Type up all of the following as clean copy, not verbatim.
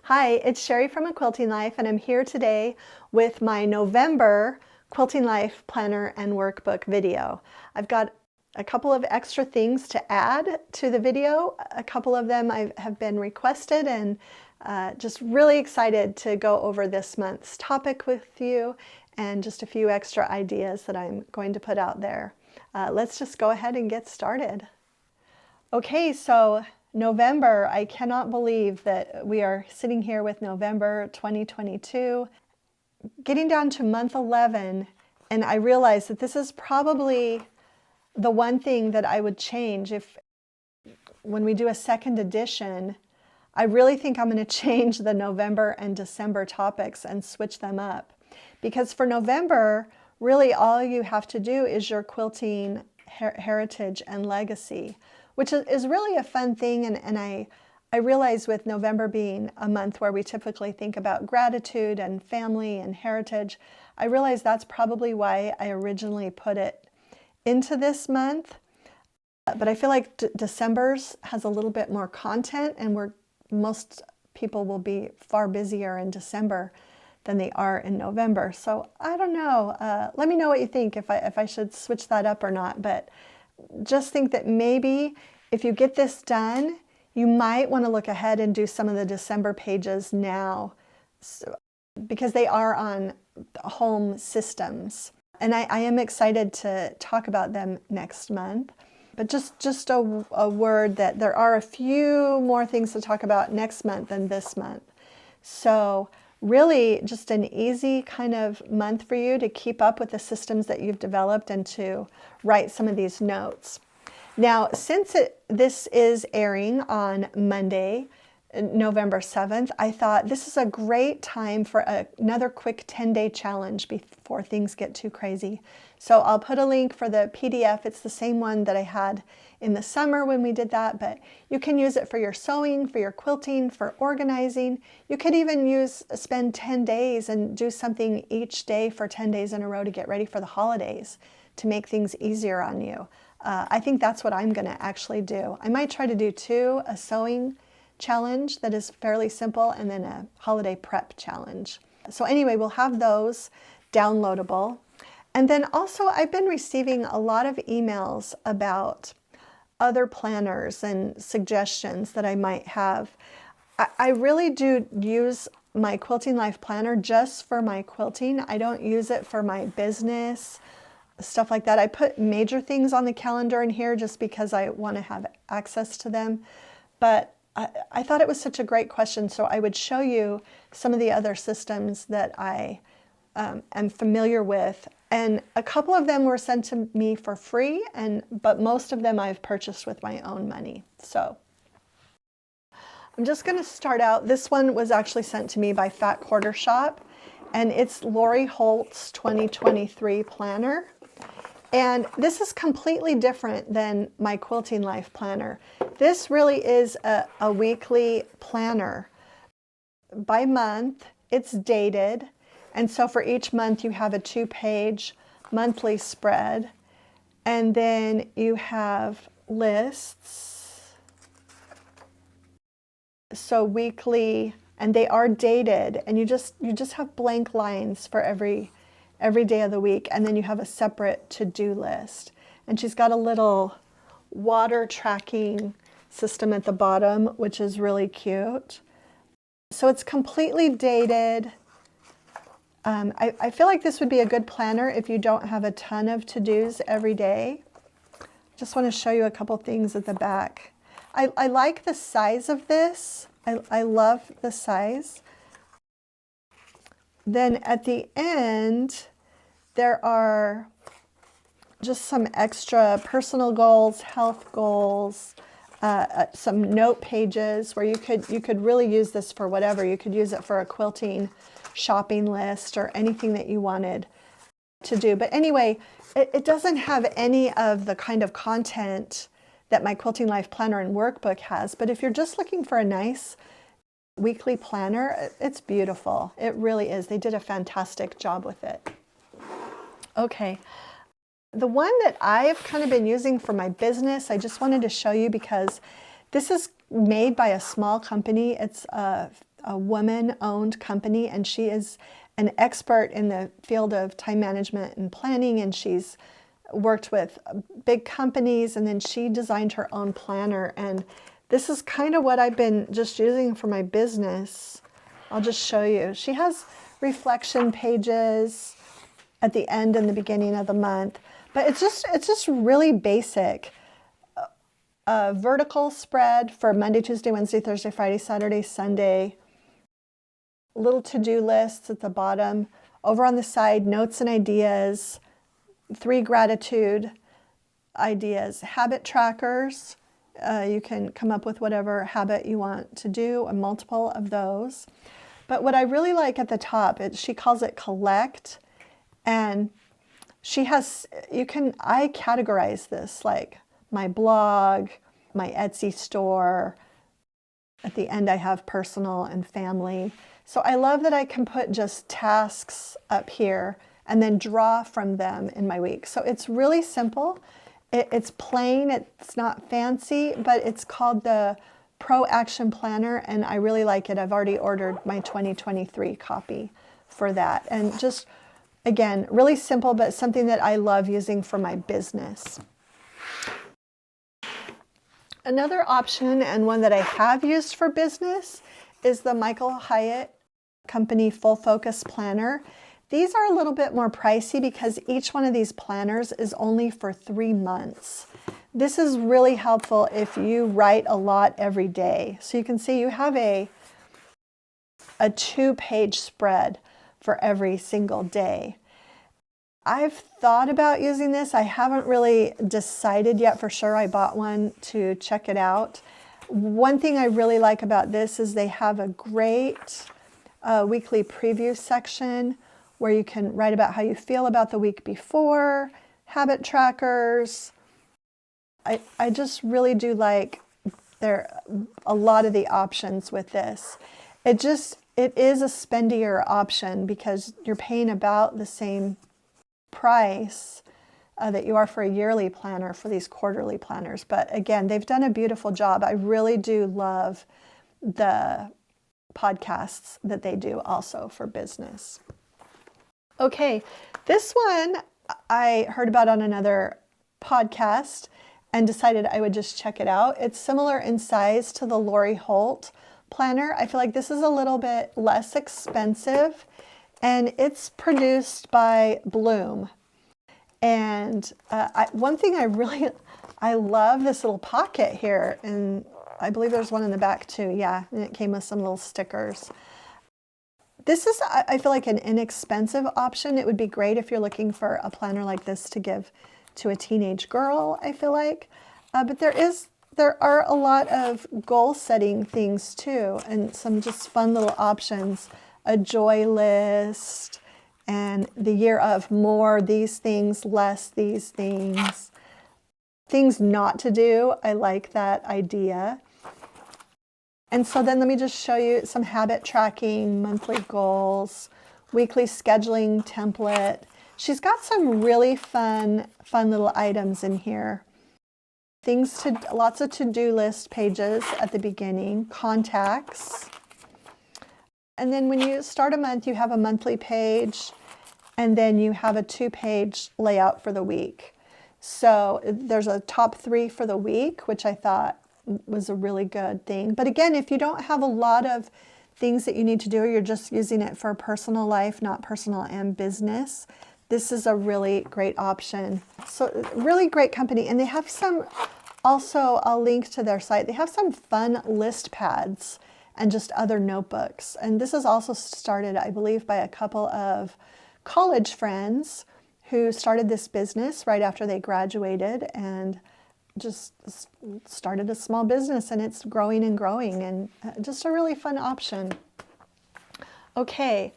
Hi, it's Sherri from A Quilting Life, and I'm here today with my November Quilting Life Planner and Workbook video. I've got a couple of extra things to add to the video. A couple of them have been requested, and just really excited to go over this month's topic with you and just a few extra ideas that I'm going to put out there. Let's just go ahead and get started. Okay, so November, I cannot believe that we are sitting here with November 2022, getting down to month 11, and I realize that this is probably the one thing that I would change when we do a second edition. I really think I'm going to change the November and December topics and switch them up. Because for November, really all you have to do is your quilting heritage and legacy, which is really a fun thing. And I realize with November being a month where we typically think about gratitude and family and heritage, I realize that's probably why I originally put it into this month. But I feel like December's has a little bit more content, and most people will be far busier in December than they are in November. So I don't know. Let me know what you think, if I should switch that up or not. But just think that maybe if you get this done, you might want to look ahead and do some of the December pages now, because they are on home systems. And I am excited to talk about them next month. But just a word that there are a few more things to talk about next month than this month. So really just an easy kind of month for you to keep up with the systems that you've developed and to write some of these notes. Now, since this is airing on Monday, November 7th, I thought this is a great time for another quick 10-day challenge before things get too crazy. So I'll put a link for the PDF. It's the same one that I had in the summer when we did that, but you can use it for your sewing, for your quilting, for organizing. You could even spend 10 days and do something each day for 10 days in a row to get ready for the holidays, to make things easier on you. I think that's what I'm going to actually do. I might try to do two, a sewing challenge that is fairly simple, and then a holiday prep challenge. So anyway, we'll have those downloadable. And then also, I've been receiving a lot of emails about other planners and suggestions that I might have. I really do use my Quilting Life Planner just for my quilting. I don't use it for my business, stuff like that. I put major things on the calendar in here just because I want to have access to them. But I thought it was such a great question, so I would show you some of the other systems that I am familiar with. And a couple of them were sent to me for free, but most of them I've purchased with my own money. So I'm just going to start out. This one was actually sent to me by Fat Quarter Shop, and it's Lori Holt's 2023 planner. And this is completely different than my Quilting Life planner. This really is a weekly planner. By month, it's dated. And so for each month, you have a 2-page monthly spread. And then you have lists. So weekly, and they are dated. And you just have blank lines for every day of the week. And then you have a separate to-do list. And she's got a little water tracking system at the bottom, which is really cute. So it's completely dated. I feel like this would be a good planner if you don't have a ton of to-dos every day. Just want to show you a couple things at the back. I like the size of this. I love the size. Then at the end, there are just some extra personal goals, health goals, some note pages where you could really use this for whatever. You could use it for a quilting shopping list or anything that you wanted to do. But anyway, it doesn't have any of the kind of content that my Quilting Life Planner and Workbook has. But if you're just looking for a nice weekly planner, it's beautiful. It really is. They did a fantastic job with it. Okay. The one that I've kind of been using for my business, I just wanted to show you because this is made by a small company. It's a a woman-owned company, and she is an expert in the field of time management and planning, and she's worked with big companies, and then she designed her own planner. And this is kind of what I've been just using for my business. I'll just show you. She has reflection pages at the end and the beginning of the month, but it's just really basic. A vertical spread for Monday, Tuesday, Wednesday, Thursday, Friday, Saturday, Sunday. Little to-do lists at the bottom. Over on the side, notes and ideas. 3 gratitude ideas. Habit trackers. You can come up with whatever habit you want to do, a multiple of those. But what I really like at the top, she calls it collect. And she has, I categorize this like my blog, my Etsy store. At the end, I have personal and family. So I love that I can put just tasks up here and then draw from them in my week. So it's really simple. It's plain, it's not fancy, but it's called the Pro Action Planner, and I really like it. I've already ordered my 2023 copy for that. And just, again, really simple, but something that I love using for my business. Another option, and one that I have used for business, is the Michael Hyatt Company Full Focus Planner. These are a little bit more pricey because each one of these planners is only for 3 months. This is really helpful if you write a lot every day. So you can see you have a 2-page spread for every single day. I've thought about using this. I haven't really decided yet for sure. I bought one to check it out. One thing I really like about this is they have a great weekly preview section where you can write about how you feel about the week before, habit trackers. I just really do like a lot of the options with this. It is a spendier option because you're paying about the same price that you are for a yearly planner for these quarterly planners. But again, they've done a beautiful job. I really do love the podcasts that they do also for business. Okay, this one I heard about on another podcast and decided I would just check it out. It's similar in size to the Lori Holt planner. I feel like this is a little bit less expensive, and it's produced by Bloom. And one thing I love this little pocket here, and I believe there's one in the back too. Yeah, and it came with some little stickers. This is, I feel like, an inexpensive option. It would be great if you're looking for a planner like this to give to a teenage girl, I feel like. But there are a lot of goal setting things too, and some just fun little options. A joy list, and the year of more these things, less these things. Things not to do. I like that idea. And so then let me just show you some habit tracking, monthly goals, weekly scheduling template. She's got some really fun little items in here. Lots of to-do list pages at the beginning, contacts. And then when you start a month, you have a monthly page, and then you have a 2-page layout for the week. So there's a top 3 for the week, which I thought was a really good thing. But again, if you don't have a lot of things that you need to do, or you're just using it for personal life, not personal and business, this is a really great option. So really great company. And they have also I'll link to their site. They have some fun list pads and just other notebooks. And this is also started, I believe, by a couple of college friends who started this business right after they graduated and just started a small business, and it's growing and growing, and just a really fun option. Okay,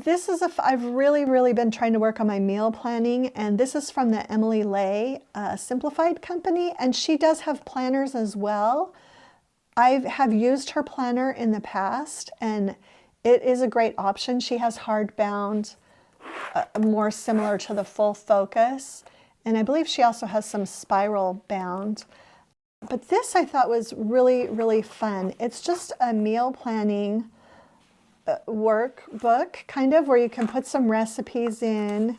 I've really been trying to work on my meal planning, and this is from the Emily Lay Simplified Company, and she does have planners as well. I have used her planner in the past, and it is a great option. She has hardbound, more similar to the Full Focus. And I believe she also has some spiral bound. But this I thought was really, really fun. It's just a meal planning workbook, kind of, where you can put some recipes in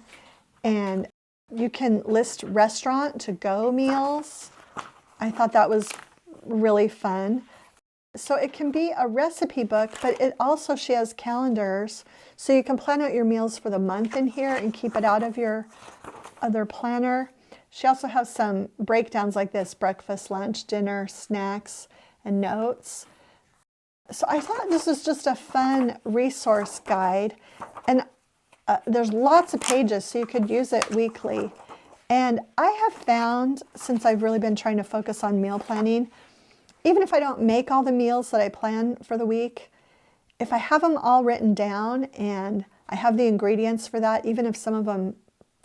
and you can list restaurant to go meals. I thought that was really fun. So it can be a recipe book, but it also, she has calendars, so you can plan out your meals for the month in here and keep it out of your other planner. She also has some breakdowns like this: breakfast, lunch, dinner, snacks, and notes. So I thought this was just a fun resource guide, and there's lots of pages, so you could use it weekly. And I have found, since I've really been trying to focus on meal planning, even if I don't make all the meals that I plan for the week, if I have them all written down and I have the ingredients for that, even if some of them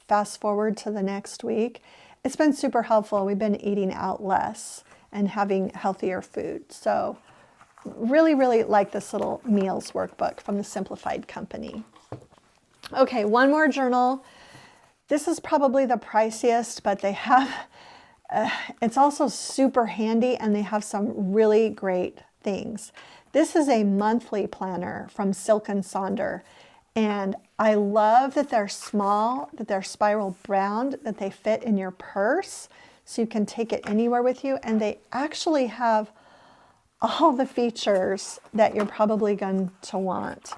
fast forward to the next week, it's been super helpful. We've been eating out less and having healthier food. So really, really like this little meals workbook from the Simplified Company. Okay, one more journal. This is probably the priciest, but they have, it's also super handy, and they have some really great things. This is a monthly planner from Silk and Sonder, and I love that they're small, that they're spiral bound, that they fit in your purse, so you can take it anywhere with you, and they actually have all the features that you're probably going to want.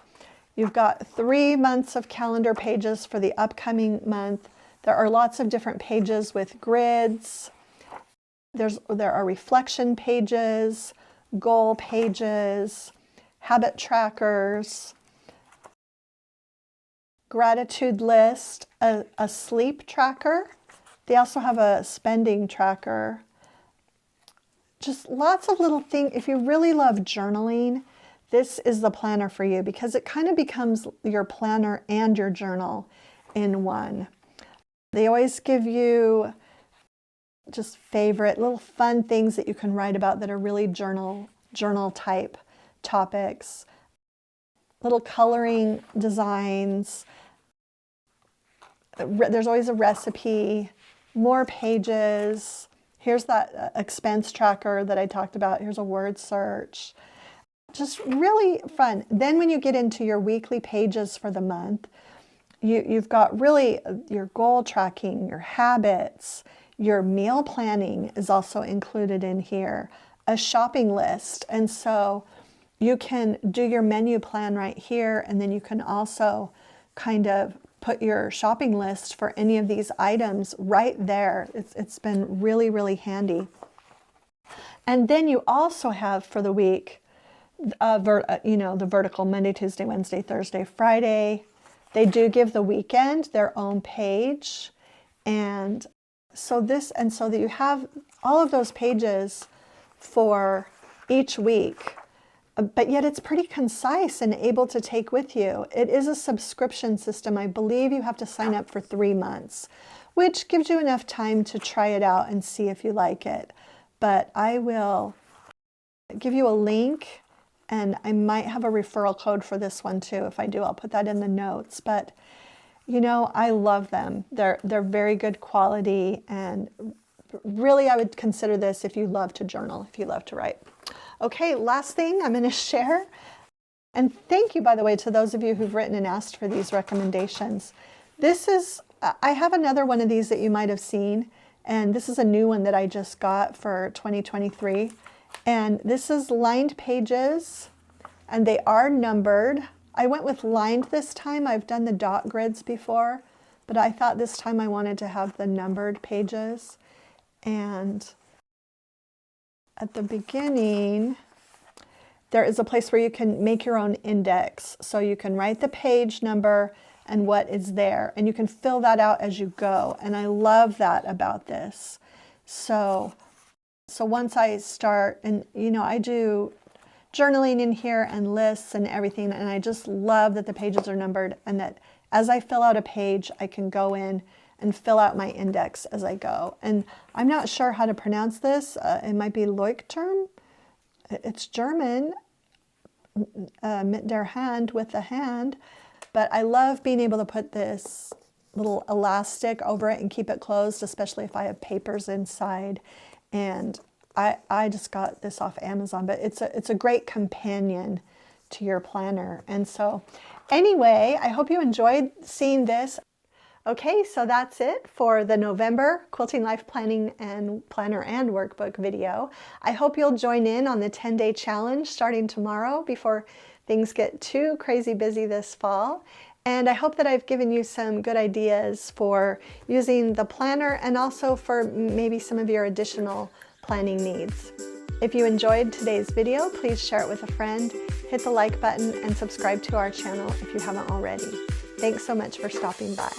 You've got 3 months of calendar pages for the upcoming month. There are lots of different pages with grids. There are reflection pages, goal pages, habit trackers, gratitude list, a sleep tracker. They also have a spending tracker. Just lots of little things. If you really love journaling, this is the planner for you, because it kind of becomes your planner and your journal in one. They always give you just favorite little fun things that you can write about that are really journal type topics. Little coloring designs. There's always a recipe, more pages. Here's that expense tracker that I talked about. Here's a word search. Just really fun. Then when you get into your weekly pages for the month, you've got really your goal tracking, your habits, your meal planning is also included in here, a shopping list. And so you can do your menu plan right here, and then you can also kind of put your shopping list for any of these items right there. It's been really, really handy. And then you also have for the week, the vertical Monday, Tuesday, Wednesday, Thursday, Friday. They do give the weekend their own page. And so that you have all of those pages for each week, but yet it's pretty concise and able to take with you. It is a subscription system. I believe you have to sign up for 3 months, which gives you enough time to try it out and see if you like it. But I will give you a link, and I might have a referral code for this one too. If I do, I'll put that in the notes. But you know, I love them. They're very good quality, and really I would consider this if you love to journal, if you love to write. Okay, last thing I'm going to share, and thank you, by the way, to those of you who've written and asked for these recommendations. I have another one of these that you might have seen, and this is a new one that I just got for 2023. And this is lined pages, and they are numbered. I went with lined this time. I've done the dot grids before, but I thought this time I wanted to have the numbered pages. And at the beginning, there is a place where you can make your own index. So you can write the page number and what is there, and you can fill that out as you go. And I love that about this. So once I start, and you know, I do journaling in here and lists and everything, and I just love that the pages are numbered, and that as I fill out a page, I can go in and fill out my index as I go. And I'm not sure how to pronounce this. It might be Leuchtturm. It's German, mit der Hand, with the hand. But I love being able to put this little elastic over it and keep it closed, especially if I have papers inside. And I just got this off Amazon, but it's a great companion to your planner. And so anyway, I hope you enjoyed seeing this. Okay, so that's it for the November Quilting Life Planner and Workbook video. I hope you'll join in on the 10-day challenge starting tomorrow before things get too crazy busy this fall. And I hope that I've given you some good ideas for using the planner and also for maybe some of your additional planning needs. If you enjoyed today's video, please share it with a friend, hit the like button, and subscribe to our channel if you haven't already. Thanks so much for stopping by.